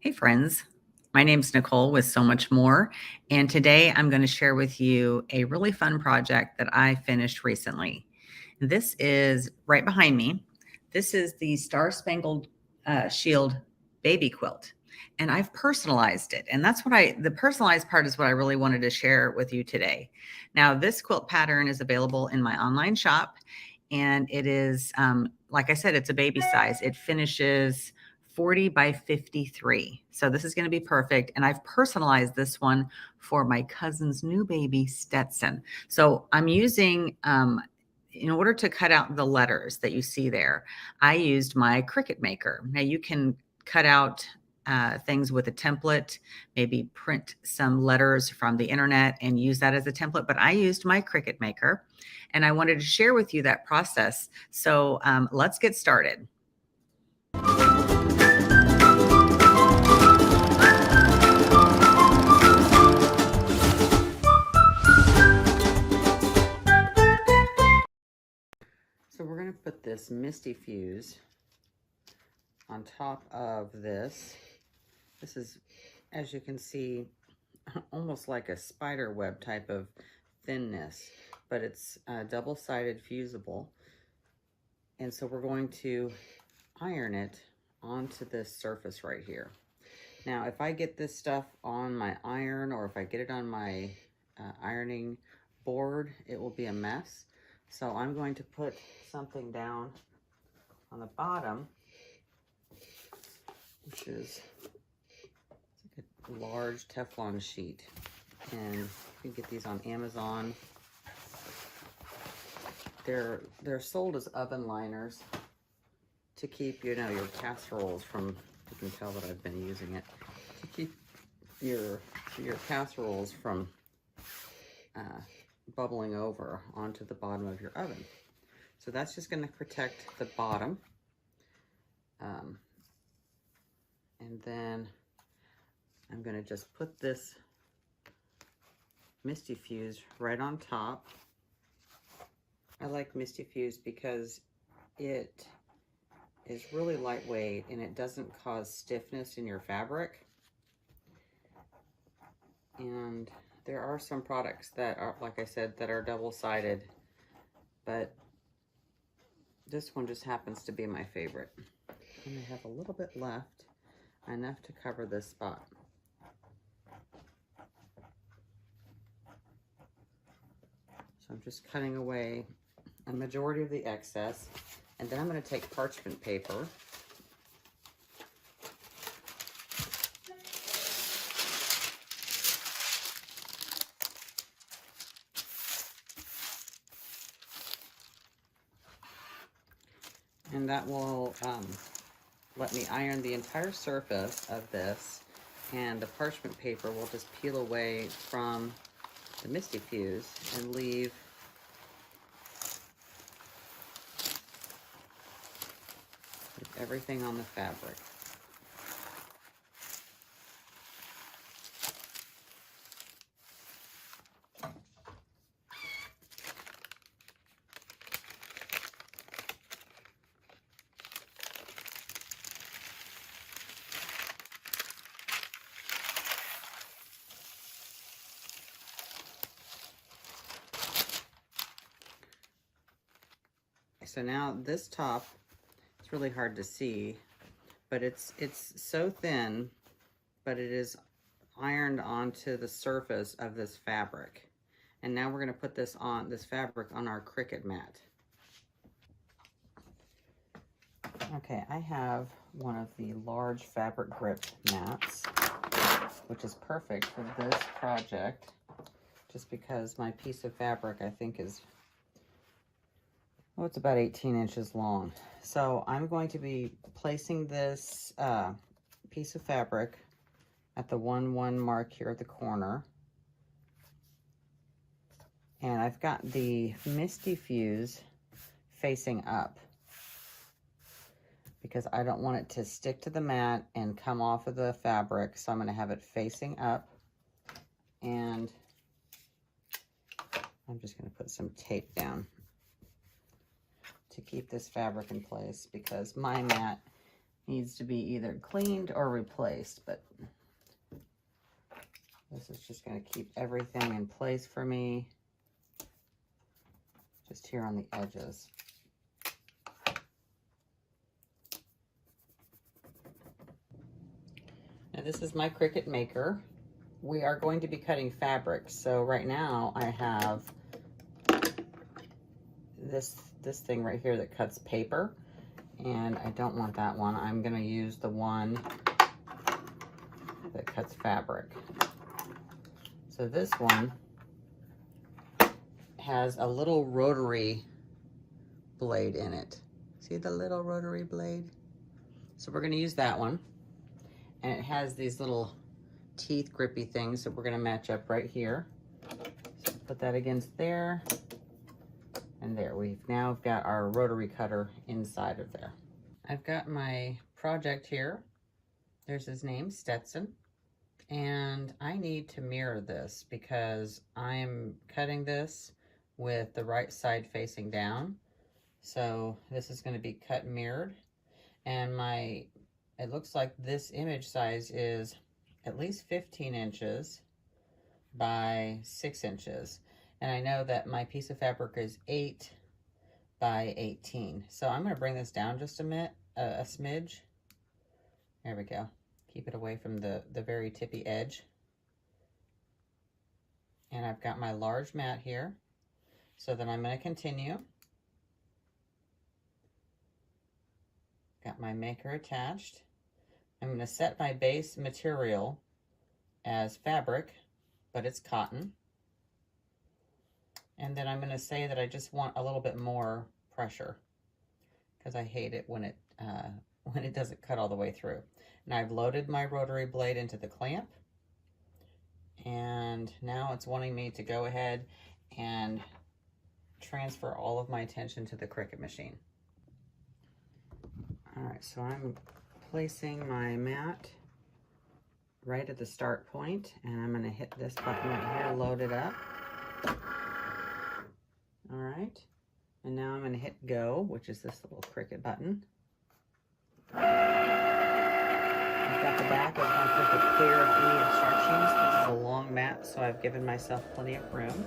Hey friends, my name's Nicole with So Much More, and today I'm going to share with you a really fun project that I finished recently. This is right behind me. This is the Star Spangled Shield baby quilt, and I've personalized it. And that's the personalized part is what I really wanted to share with you today. Now, this quilt pattern is available in my online shop, and it is, like I said, it's a baby size. It finishes 40 by 53. So this is going to be perfect. And I've personalized this one for my cousin's new baby, Stetson. So I'm using, in order to cut out the letters that you see there, I used my Cricut Maker. Now you can cut out things with a template, maybe print some letters from the internet and use that as a template. But I used my Cricut Maker and I wanted to share with you that process. So let's get started. So we're going to put this Misty Fuse on top of this. This is, as you can see, almost like a spider web type of thinness, but it's double-sided fusible. And so we're going to iron it onto this surface right here. Now, if I get this stuff on my iron or if I get it on my ironing board, it will be a mess. So I'm going to put something down on the bottom, which is like a large Teflon sheet. And you can get these on Amazon. They're sold as oven liners to keep, you know, your casseroles from, you can tell that I've been using it, to keep your casseroles from bubbling over onto the bottom of your oven. So that's just going to protect the bottom. And then I'm going to just put this Misty Fuse right on top. I like Misty Fuse because it is really lightweight and it doesn't cause stiffness in your fabric. And there are some products that are, like I said, that are double-sided, but this one just happens to be my favorite. And I have a little bit left, enough to cover this spot. So I'm just cutting away a majority of the excess, and then I'm going to take parchment paper and that will let me iron the entire surface of this, and the parchment paper will just peel away from the Misty Fuse and leave everything on the fabric. So now this top, it's really hard to see, but it's so thin, but it is ironed onto the surface of this fabric. And now we're going to put this fabric on our Cricut mat. Okay, I have one of the large fabric grip mats, which is perfect for this project, just because my piece of fabric I think is, oh, it's about 18 inches long. So I'm going to be placing this piece of fabric at the 1-1 mark here at the corner. And I've got the Misty Fuse facing up because I don't want it to stick to the mat and come off of the fabric. So I'm going to have it facing up, and I'm just going to put some tape down to keep this fabric in place because my mat needs to be either cleaned or replaced, but this is just going to keep everything in place for me, just here on the edges. Now this is my Cricut Maker. We are going to be cutting fabric, so right now I have this thing right here that cuts paper, and I don't want that one. I'm going to use the one that cuts fabric. So this one has a little rotary blade in it. See the little rotary blade? So we're going to use that one. And it has these little teeth grippy things that we're going to match up right here. So put that against there and there. We've now got our rotary cutter inside of there. I've got my project here. There's his name, Stetson. And I need to mirror this because I'm cutting this with the right side facing down. So this is going to be cut and mirrored. And it looks like this image size is at least 15 inches by 6 inches. And I know that my piece of fabric is 8 by 18. So I'm going to bring this down just a smidge. There we go. Keep it away from the very tippy edge. And I've got my large mat here. So then I'm going to continue. Got my maker attached. I'm going to set my base material as fabric, but it's cotton. And then I'm going to say that I just want a little bit more pressure because I hate it when it doesn't cut all the way through. And I've loaded my rotary blade into the clamp. And now it's wanting me to go ahead and transfer all of my attention to the Cricut machine. All right, so I'm placing my mat right at the start point, and I'm going to hit this button right here, load it up. All right, and now I'm going to hit go, which is this little Cricut button. I've got the back of my Cricut clear of any instructions. This is a long mat, so I've given myself plenty of room.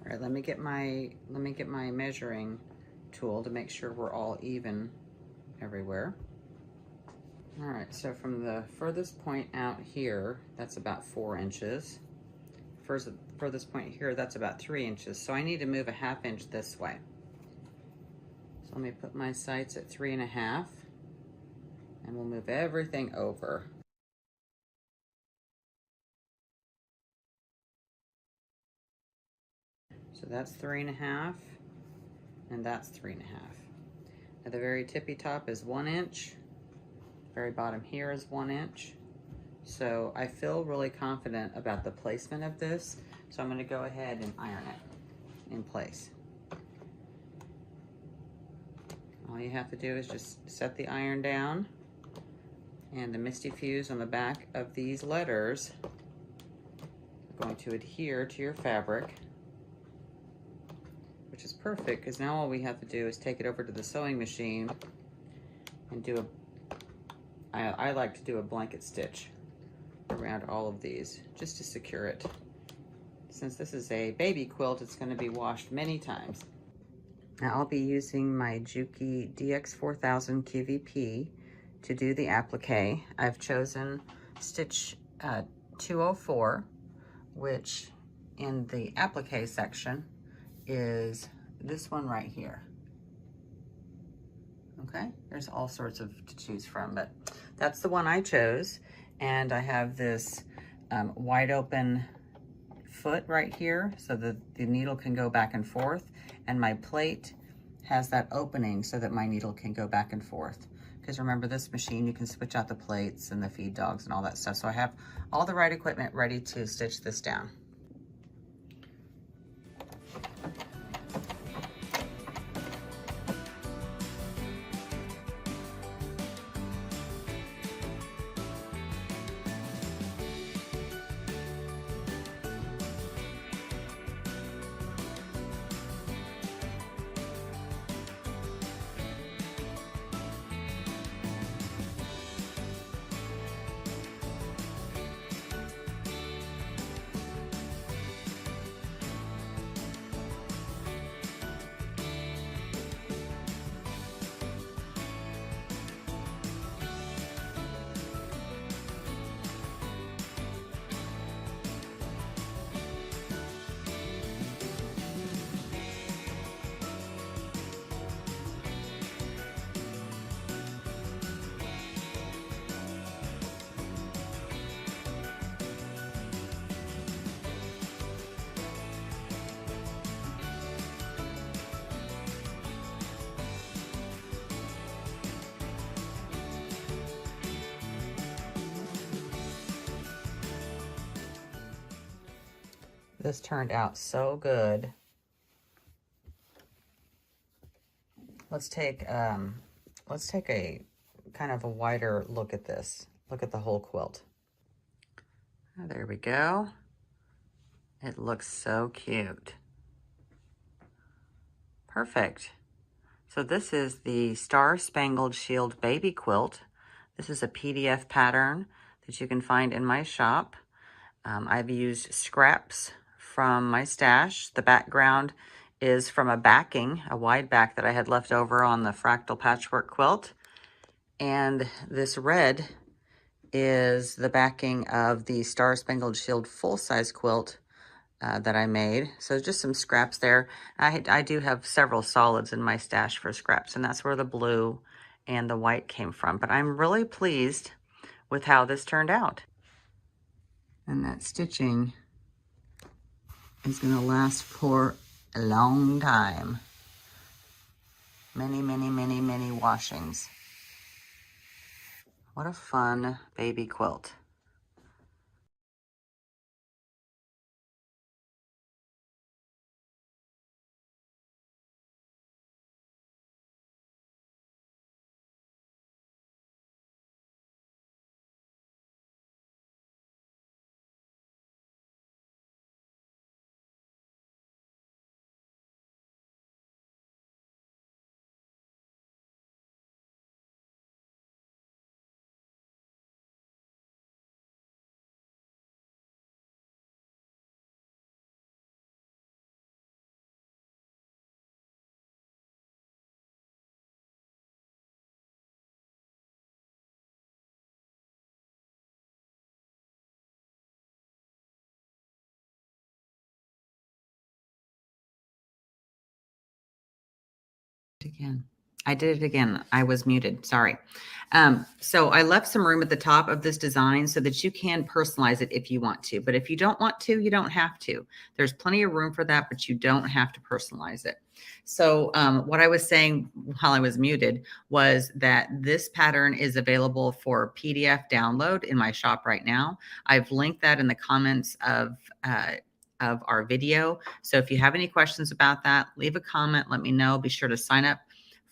All right, let me get my measuring tool to make sure we're all even everywhere. All right, so from the furthest point out here, that's about 4 inches. Furthest point here, that's about 3 inches. So I need to move a 1/2 inch this way. So let me put my sights at 3.5, and we'll move everything over. So that's 3.5, and that's 3.5. At the very tippy top is 1 inch. Very bottom here is 1 inch. So I feel really confident about the placement of this. So I'm going to go ahead and iron it in place. All you have to do is just set the iron down, and the Misty Fuse on the back of these letters are going to adhere to your fabric, which is perfect because now all we have to do is take it over to the sewing machine and do I like to do a blanket stitch around all of these just to secure it. Since this is a baby quilt, it's going to be washed many times. Now I'll be using my Juki DX4000 QVP to do the applique. I've chosen stitch 204, which in the applique section is this one right here. Okay, there's all sorts of to choose from, but that's the one I chose. And I have this wide open foot right here so that the needle can go back and forth, and my plate has that opening so that my needle can go back and forth. Because remember, this machine, you can switch out the plates and the feed dogs and all that stuff. So I have all the right equipment ready to stitch this down. This turned out so good. Let's take a kind of a wider look at this. Look at the whole quilt. Oh, there we go. It looks so cute. Perfect. So this is the Star Spangled Shield Baby Quilt. This is a PDF pattern that you can find in my shop. I've used scraps from my stash. The background is from a backing, a wide back that I had left over on the fractal patchwork quilt. And this red is the backing of the Star Spangled Shield full-size quilt that I made. So just some scraps there. I do have several solids in my stash for scraps, and that's where the blue and the white came from. But I'm really pleased with how this turned out. And that stitching is going to last for a long time. Many, many, many, many washings. What a fun baby quilt. Again. I did it again. I was muted. Sorry. So I left some room at the top of this design so that you can personalize it if you want to. But if you don't want to, you don't have to. There's plenty of room for that, but you don't have to personalize it. So what I was saying while I was muted was that this pattern is available for PDF download in my shop right now. I've linked that in the comments of our video. So if you have any questions about that, leave a comment, let me know. Be sure to sign up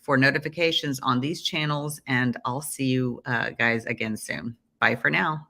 for notifications on these channels, and I'll see you guys again soon. Bye for now.